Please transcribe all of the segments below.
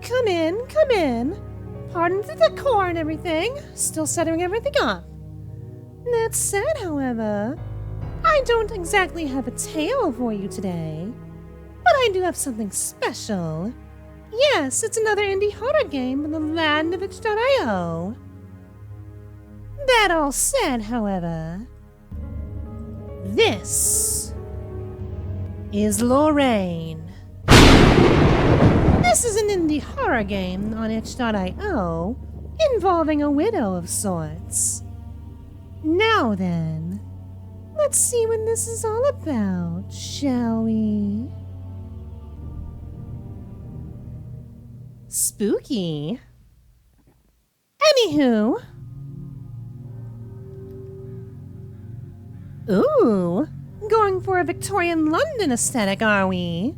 come in, come in. Pardon the decor and everything. Still setting everything up. That said, however, I don't exactly have a tale for you today. But I do have something special. Yes, it's another indie horror game from the land of itch.io. That all said, however, this is Lorraine. This is an indie horror game on itch.io involving a widow of sorts. Now then, let's see what this is all about, shall we? Spooky. Anywho. Ooh, going for a Victorian London aesthetic, are we?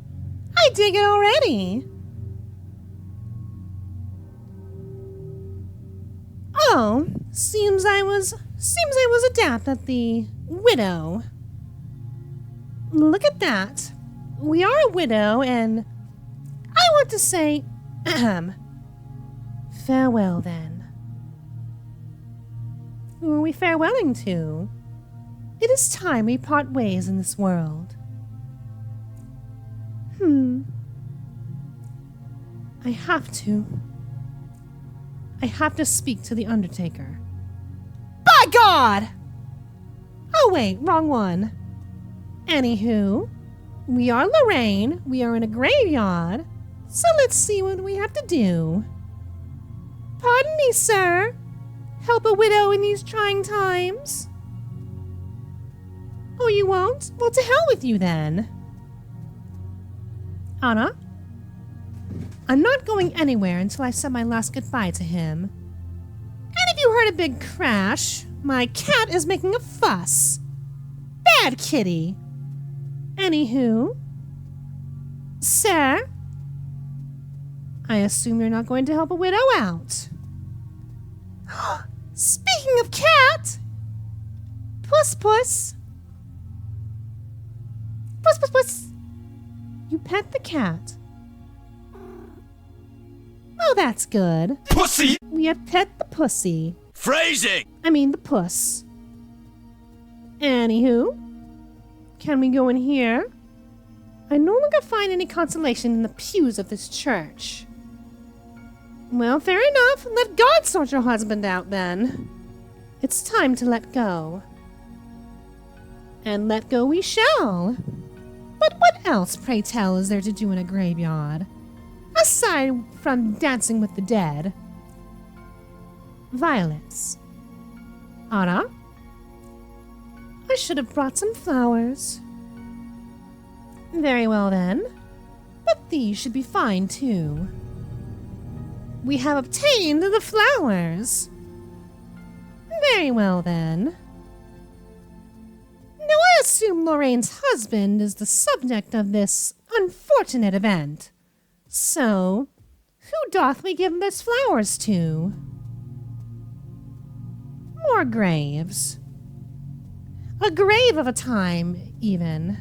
I dig it already. Oh, seems I was adept at the widow. Look at that. We are a widow, and I want to say, farewell then. Who are we farewelling to? It is time we part ways in this world. I have to speak to the Undertaker. By God! Oh wait, wrong one. Anywho, we are Lorraine, we are in a graveyard, so let's see what we have to do. Pardon me, sir. Help a widow in these trying times? Oh, you won't? Well, to hell with you then. Anna? I'm not going anywhere until I said my last goodbye to him. And if you heard a big crash, my cat is making a fuss. Bad kitty. Anywho. Sir? I assume you're not going to help a widow out. Speaking of cat! Puss puss! Puss puss puss! You pet the cat. Oh, that's good. Pussy! We have pet the pussy. Phrasing! I mean the puss. Anywho, can we go in here? I no longer find any consolation in the pews of this church. Well, fair enough. Let God sort your husband out then. It's time to let go. And let go we shall. But what else, pray tell, is there to do in a graveyard? Aside from dancing with the dead. Violets. Anna? I should have brought some flowers. Very well then. But these should be fine too. We have obtained the flowers. Very well then. Now I assume Lorraine's husband is the subject of this unfortunate event. So, who doth we give this flowers to? More graves. A grave of a time, even.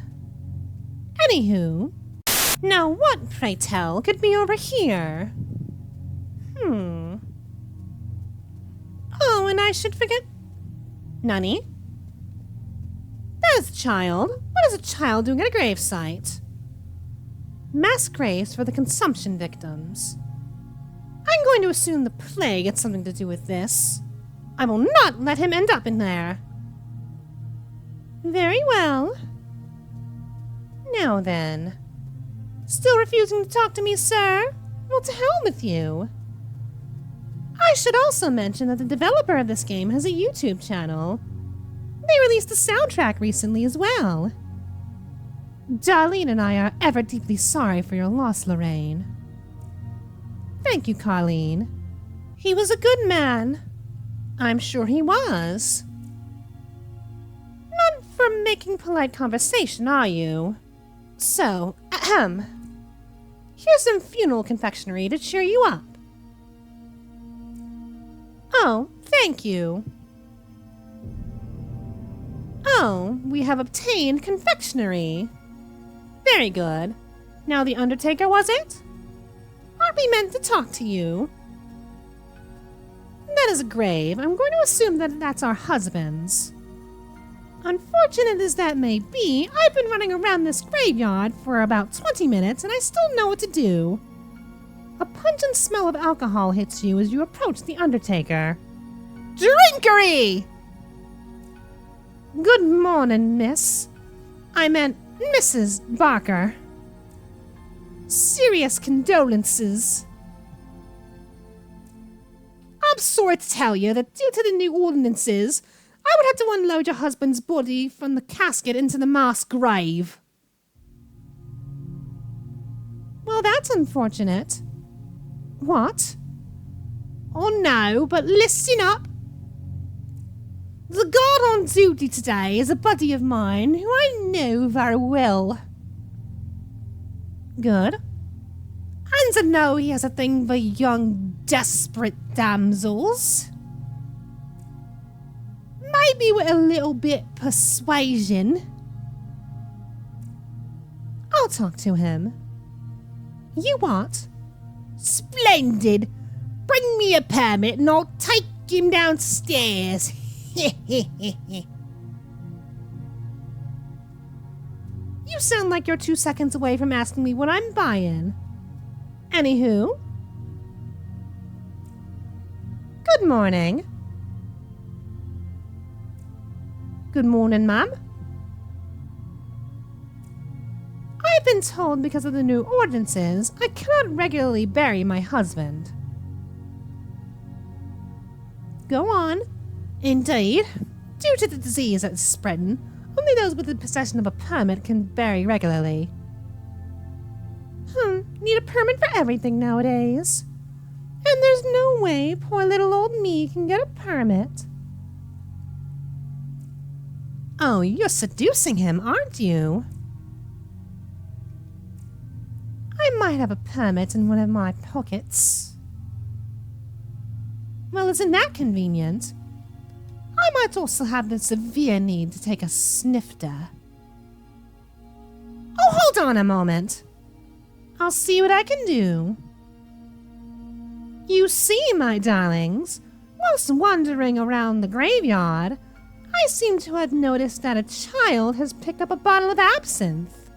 Anywho, now what, pray tell, could be over here? Oh, and I should forget... Nani? That is a child. What is a child doing at a gravesite? Mass graves for the consumption victims. I'm going to assume the plague had something to do with this. I will not let him end up in there. Very well. Now then. Still refusing to talk to me, sir? Well, to hell with you. I should also mention that the developer of this game has a YouTube channel. They released a soundtrack recently as well. Darlene and I are ever deeply sorry for your loss, Lorraine. Thank you, Colleen. He was a good man. I'm sure he was. Not for making polite conversation, are you? So, here's some funeral confectionery to cheer you up. Oh, thank you. Oh, we have obtained confectionery. Very good. Now the Undertaker, was it? Aren't we meant to talk to you? That is a grave. I'm going to assume that that's our husband's. Unfortunate as that may be, I've been running around this graveyard for about 20 minutes and I still know what to do. A pungent smell of alcohol hits you as you approach the undertaker. Drinkery! Good morning, miss. I meant Mrs. Barker. Serious condolences. I'm sorry to tell you that due to the new ordinances, I would have to unload your husband's body from the casket into the mass grave. Well, that's unfortunate. What? Oh no, but listen up. The guard on duty today is a buddy of mine who I know very well. Good. And I know he has a thing for young, desperate damsels. Maybe with a little bit persuasion. I'll talk to him. You what? Splendid. Bring me a permit and I'll take him downstairs. You sound like you're 2 seconds away from asking me what I'm buying. Anywho. Good morning. Good morning, ma'am. I've been told because of the new ordinances, I cannot regularly bury my husband. Go on. Indeed. Due to the disease that's spreading, only those with the possession of a permit can bury regularly. Need a permit for everything nowadays. And there's no way poor little old me can get a permit. Oh, you're seducing him, aren't you? I might have a permit in one of my pockets. Well, isn't that convenient? I might also have the severe need to take a snifter. Oh, hold on a moment. I'll see what I can do. You see, my darlings, whilst wandering around the graveyard, I seem to have noticed that a child has picked up a bottle of absinthe.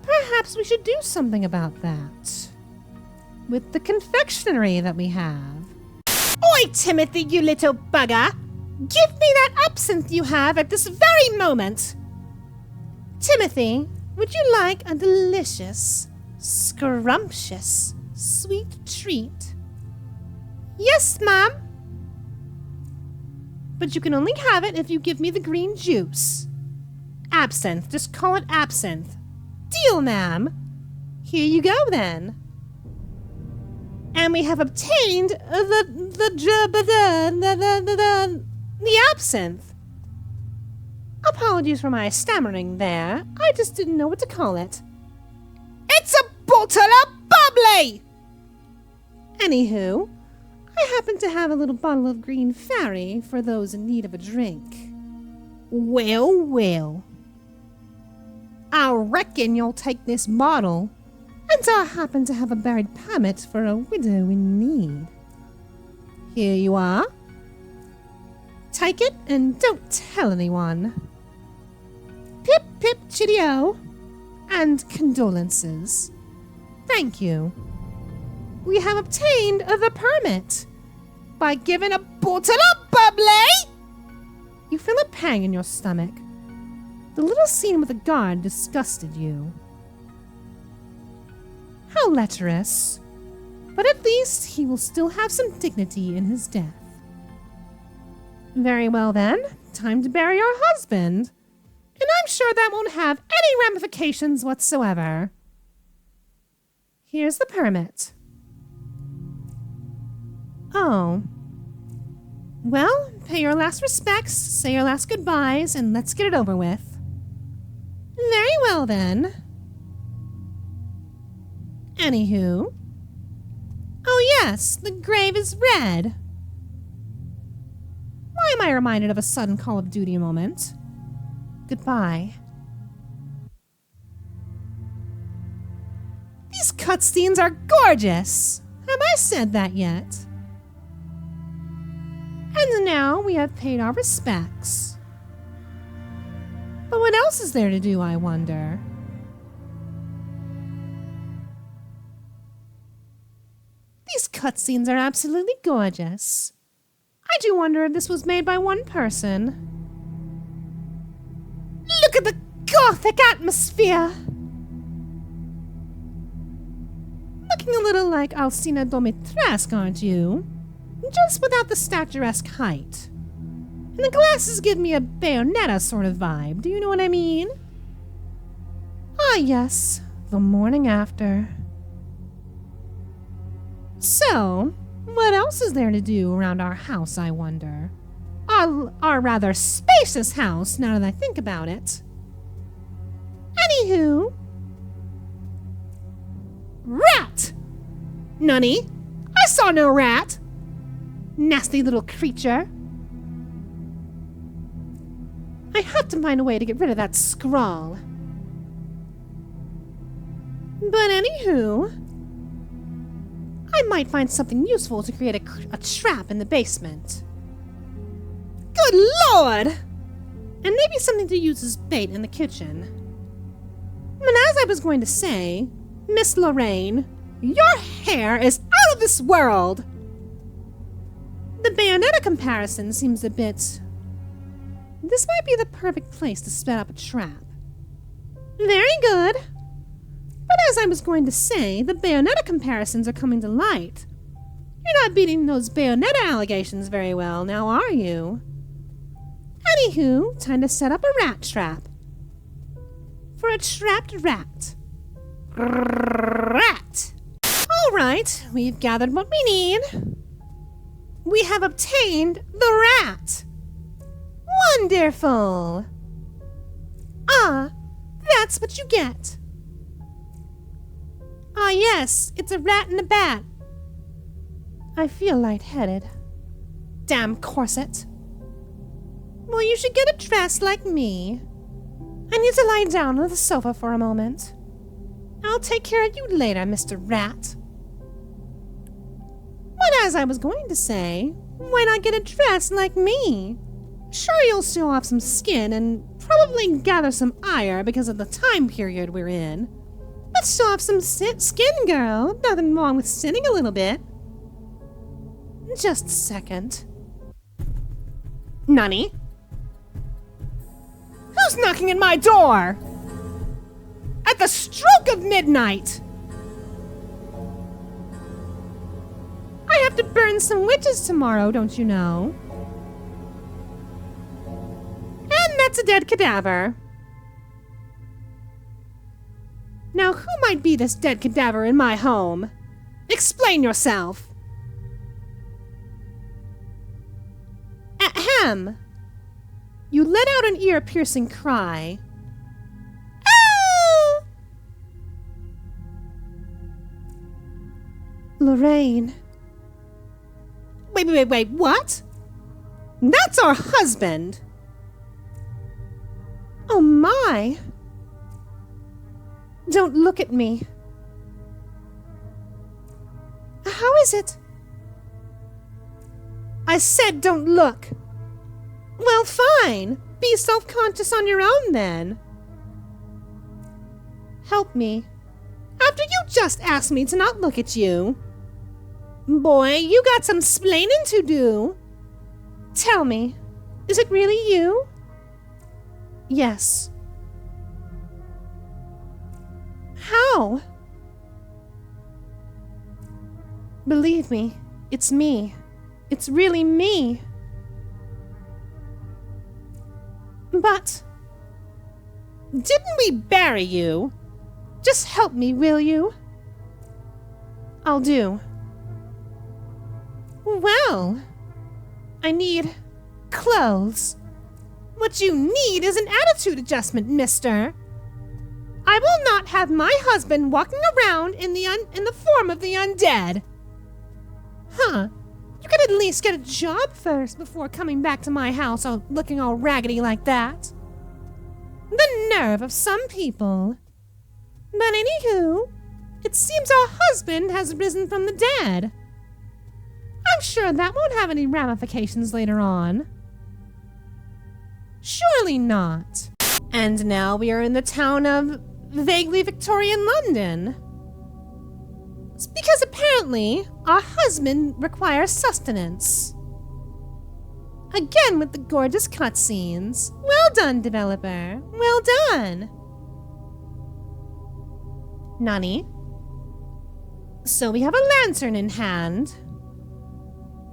Perhaps we should do something about that. With the confectionery that we have. Oi, Timothy, you little bugger! Give me that absinthe you have at this very moment! Timothy, would you like a delicious, scrumptious, sweet treat? Yes, ma'am. But you can only have it if you give me the green juice. Absinthe. Just call it absinthe. Deal, ma'am. Here you go, then. And we have obtained the absinthe. Apologies for my stammering there. I just didn't know what to call it. It's a bottle of bubbly! Anywho, I happen to have a little bottle of green fairy for those in need of a drink. Well, well. I reckon you'll take this bottle, and I happen to have a buried permit for a widow in need. Here you are. Take it and don't tell anyone. Pip pip chiddy-o, and condolences. Thank you. We have obtained the permit by giving a bottle of bubbly. You feel a pang in your stomach. The little scene with the guard disgusted you. How lecherous. But at least he will still have some dignity in his death. Very well then, time to bury your husband. And I'm sure that won't have any ramifications whatsoever. Here's the permit. Oh. Well, pay your last respects, say your last goodbyes, and let's get it over with. Very well then. Anywho. Oh yes, the grave is red. Why am I reminded of a sudden Call of Duty moment? Goodbye. cutscenes are gorgeous! Have I said that yet? And now we have paid our respects. But what else is there to do, I wonder? These cutscenes are absolutely gorgeous. I do wonder if this was made by one person. Look at the gothic atmosphere! Looking a little like Alcina Domitresque, aren't you? Just without the statuesque height. And the glasses give me a Bayonetta sort of vibe, do you know what I mean? Ah yes, the morning after. So, what else is there to do around our house, I wonder? Our rather spacious house, now that I think about it. Anywho... Rat! Nunny, I saw no rat! Nasty little creature. I had to find a way to get rid of that scrawl. But anywho, I might find something useful to create a trap in the basement. Good Lord! And maybe something to use as bait in the kitchen. And as I was going to say, Miss Lorraine, your hair is out of this world! The Bayonetta comparison seems a bit... This might be the perfect place to set up a trap. Very good. But as I was going to say, the Bayonetta comparisons are coming to light. You're not beating those Bayonetta allegations very well, now are you? Anywho, time to set up a rat trap. For a trapped rat. Rat! Alright, we've gathered what we need. We have obtained the rat! Wonderful! Ah, that's what you get. Ah yes, it's a rat and a bat. I feel lightheaded. Damn corset. Well, you should get a dress like me. I need to lie down on the sofa for a moment. I'll take care of you later, Mr. Rat. But as I was going to say, why not get a dress like me? Sure, you'll show off some skin and probably gather some ire because of the time period we're in. But show off some skin, girl. Nothing wrong with sinning a little bit. Just a second. Nunny? Who's knocking at my door? At the stroke of midnight! I have to burn some witches tomorrow, don't you know? And that's a dead cadaver. Now, who might be this dead cadaver in my home? Explain yourself. Ahem. You let out an ear-piercing cry. Ah! Lorraine. Wait, what? That's our husband! Oh my! Don't look at me. How is it? I said don't look. Well, fine. Be self-conscious on your own, then. Help me. After you just asked me to not look at you. Boy, you got some splaining to do. Tell me, is it really you? Yes. How? Believe me, it's me. It's really me. But... didn't we bury you? Just help me, will you? I'll do. Well, I need clothes. What you need is an attitude adjustment, mister. I will not have my husband walking around in the form of the undead. Huh. You could at least get a job first before coming back to my house looking all raggedy like that. The nerve of some people. But anywho, It seems our husband has risen from the dead. I'm sure that won't have any ramifications later on. Surely not. And now we are in the town of vaguely Victorian London. It's because apparently our husband requires sustenance. Again with the gorgeous cutscenes. Well done, developer. Well done. Nani? So we have a lantern in hand.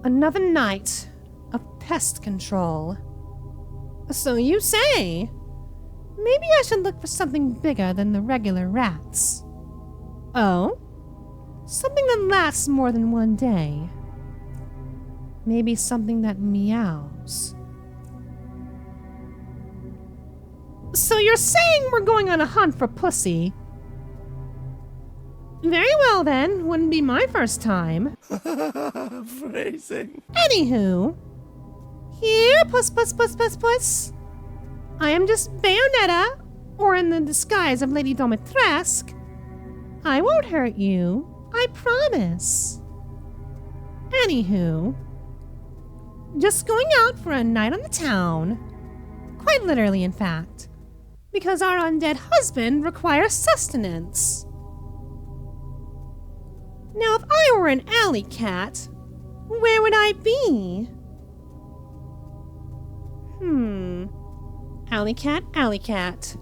Another night of pest control. So you say. Maybe I should look for something bigger than the regular rats. Oh? Something that lasts more than one day. Maybe something that meows. So you're saying we're going on a hunt for pussy? Very well then, wouldn't be my first time. Phrasing. Anywho, here, puss, puss, puss, puss, puss. I am just Bayonetta, or in the disguise of Lady Domitresque. I won't hurt you, I promise. Anywho, just going out for a night on the town. Quite literally, in fact. Because our undead husband requires sustenance. Now, if I were an alley cat, where would I be? Alley cat, alley cat.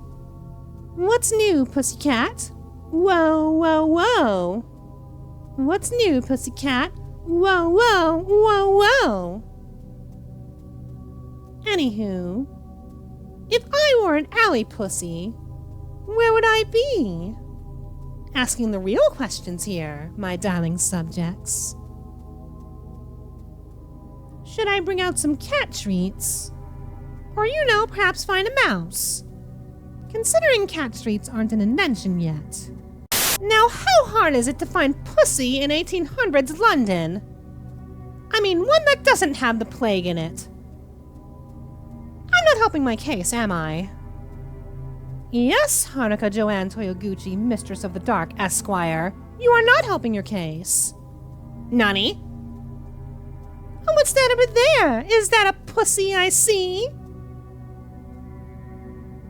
What's new, pussycat? Whoa, whoa, whoa. What's new, pussycat? Whoa, whoa, whoa, whoa. Anywho, if I were an alley pussy, where would I be? Asking the real questions here, my darling subjects. Should I bring out some cat treats? Or, perhaps find a mouse? Considering cat treats aren't an invention yet. Now, how hard is it to find pussy in 1800s London? I mean, one that doesn't have the plague in it. I'm not helping my case, am I? Yes, Haruka Joanne Toyoguchi, Mistress of the Dark, Esquire. You are not helping your case. Nani? Oh, what's that over there? Is that a pussy I see?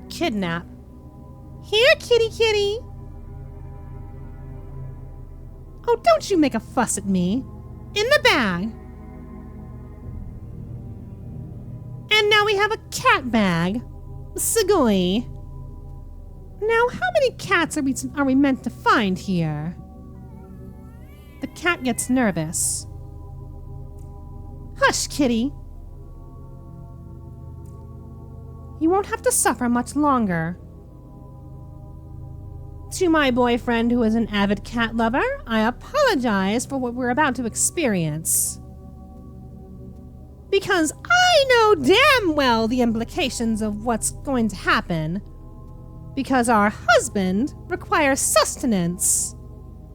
Kidnap. Here, kitty kitty. Oh, don't you make a fuss at me. In the bag. And now we have a cat bag. Sugoi. Now, how many cats are we meant to find here? The cat gets nervous. Hush, kitty. You won't have to suffer much longer. To my boyfriend, who is an avid cat lover, I apologize for what we're about to experience. Because I know damn well the implications of what's going to happen. Because our husband requires sustenance.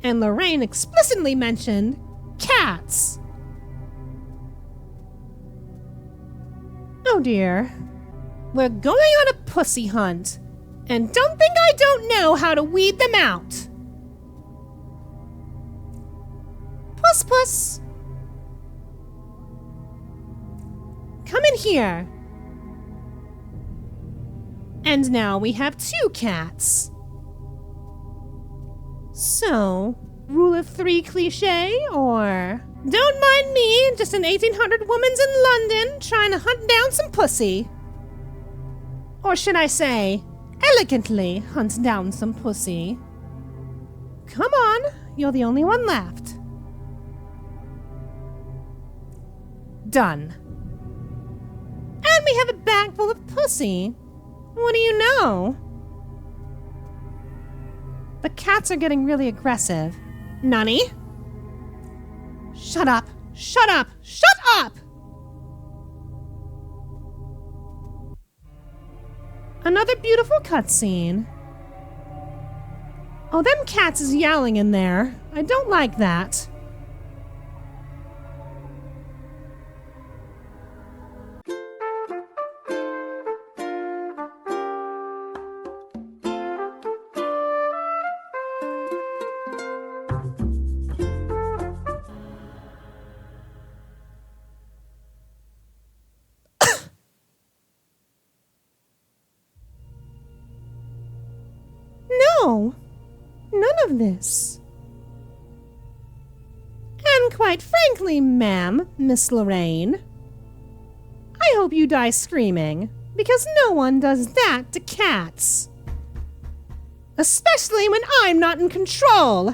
And Lorraine explicitly mentioned cats. Oh dear. We're going on a pussy hunt. And don't think I don't know how to weed them out. Puss puss. Come in here. And now we have 2 cats. So, rule of 3 cliche, or... Don't mind me, just an 1800 woman's in London trying to hunt down some pussy. Or should I say, elegantly hunt down some pussy. Come on, you're the only one left. Done. And we have a bag full of pussy. What do you know? The cats are getting really aggressive. Nani? Shut up! Shut up! Shut up! Another beautiful cutscene. Oh, them cats is yowling in there. I don't like that. No, none of this. And quite frankly, ma'am, Miss Lorraine, I hope you die screaming, because no one does that to cats. Especially when I'm not in control.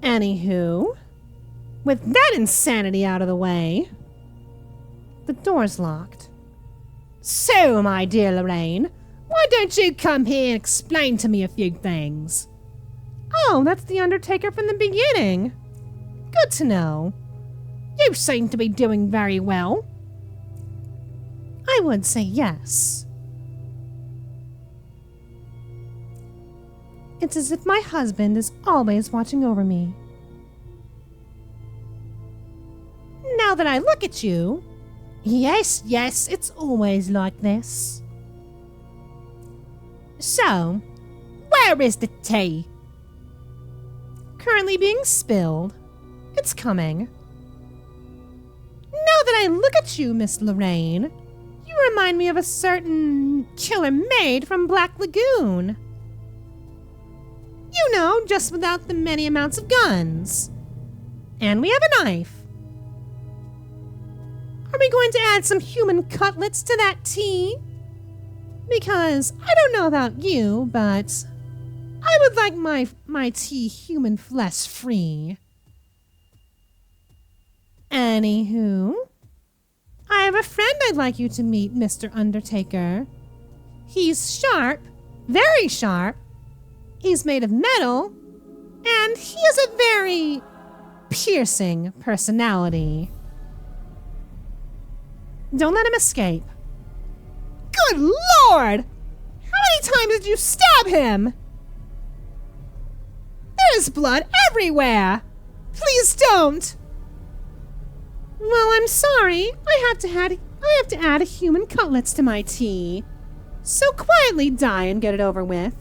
Anywho, with that insanity out of the way, the door's locked. So, my dear Lorraine, why don't you come here and explain to me a few things? Oh, that's the Undertaker from the beginning. Good to know. You seem to be doing very well. I would say yes. It's as if my husband is always watching over me. Now that I look at you, yes, it's always like this. So, where is the tea? Currently being spilled. It's coming. Now that I look at you, Miss Lorraine, you remind me of a certain killer maid from Black Lagoon. You know, just without the many amounts of guns. And we have a knife. Are we going to add some human cutlets to that tea? Because I don't know about you, but I would like my tea human flesh free. Anywho, I have a friend I'd like you to meet, Mr. Undertaker. He's sharp, very sharp. He's made of metal, and he has a very piercing personality. Don't let him escape. Good Lord! How many times did you stab him? There's blood everywhere! Please don't! Well, I'm sorry. I have to add human cutlets to my tea. So quietly die and get it over with.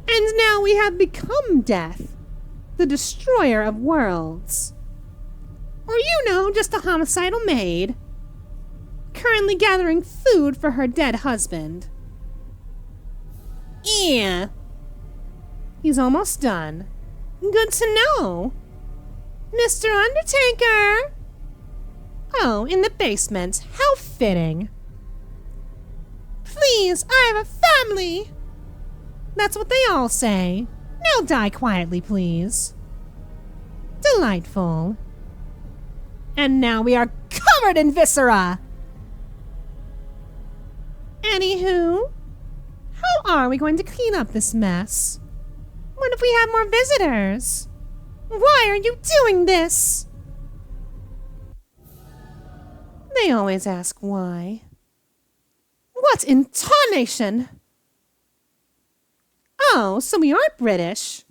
And now we have become Death, the destroyer of worlds. Or just a homicidal maid, currently gathering food for her dead husband. Yeah. He's almost done. Good to know. Mr. Undertaker! Oh, in the basement. How fitting. Please, I have a family! That's what they all say. Now die quietly, please. Delightful. And now we are covered in viscera! Anywho, how are we going to clean up this mess? What if we have more visitors? Why are you doing this? They always ask why. What in tarnation? Oh, so we aren't British.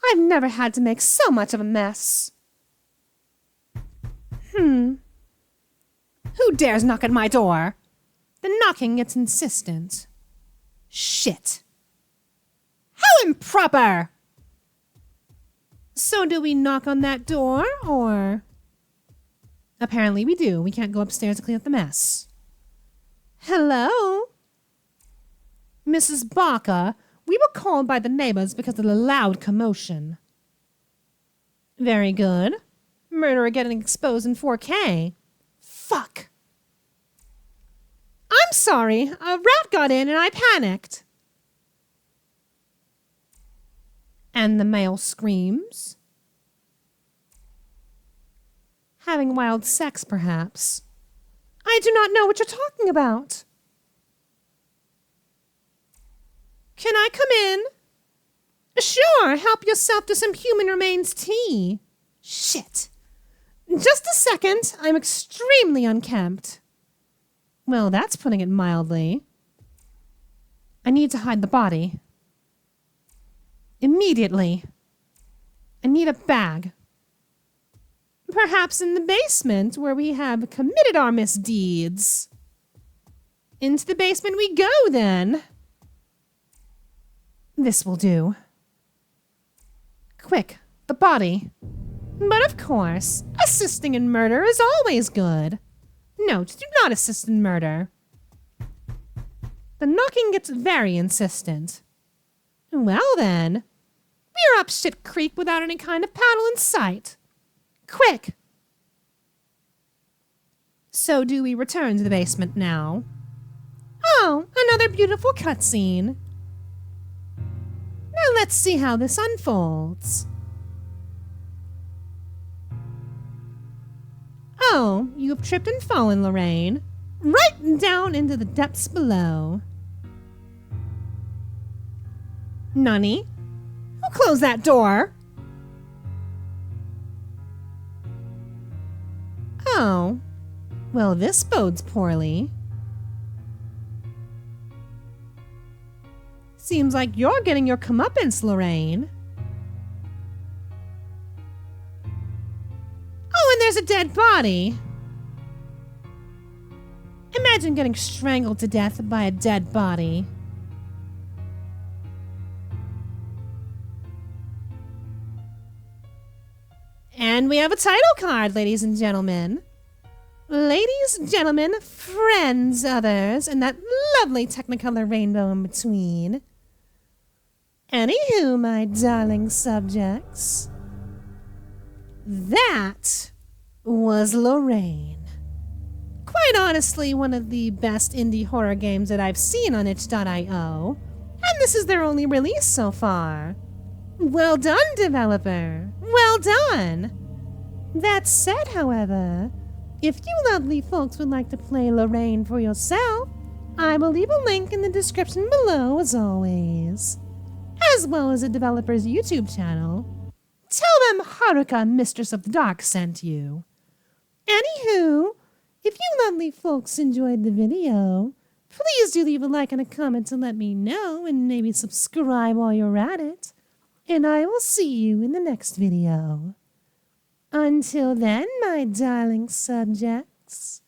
I've never had to make so much of a mess. Who dares knock at my door? The knocking gets insistent. Shit. How improper! So do we knock on that door, or? Apparently we do. We can't go upstairs to clean up the mess. Hello? Mrs. Barker, we were called by the neighbors because of the loud commotion. Very good. Murderer getting exposed in 4K. Fuck. I'm sorry. A rat got in and I panicked. And the male screams. Having wild sex, perhaps. I do not know what you're talking about. Can I come in? Sure, help yourself to some human remains tea. Shit. Just a second, I'm extremely unkempt. Well, that's putting it mildly. I need to hide the body. Immediately. I need a bag. Perhaps in the basement where we have committed our misdeeds. Into the basement we go, then. This will do. Quick, the body. But of course, assisting in murder is always good. Note, do not assist in murder. The knocking gets very insistent. Well then, we're up shit creek without any kind of paddle in sight. Quick! So do we return to the basement now? Oh, another beautiful cutscene. Now let's see how this unfolds. Oh, you have tripped and fallen, Lorraine. Right down into the depths below. Nunny, who closed that door? Oh, well, this bodes poorly. Seems like you're getting your comeuppance, Lorraine. Oh, and there's a dead body. Imagine getting strangled to death by a dead body. And we have a title card, ladies and gentlemen. Ladies, gentlemen, friends, others, and that lovely Technicolor rainbow in between. Anywho, my darling subjects, that was Lorraine. Quite honestly, one of the best indie horror games that I've seen on itch.io, and this is their only release so far. Well done, developer. Well done. That said, however, if you lovely folks would like to play Lorraine for yourself, I will leave a link in the description below as always, as well as the developer's YouTube channel. Tell them Haruka, Mistress of the Dark, sent you. Anywho, if you lovely folks enjoyed the video, please do leave a like and a comment to let me know, and maybe subscribe while you're at it. And I will see you in the next video. Until then, my darling subjects.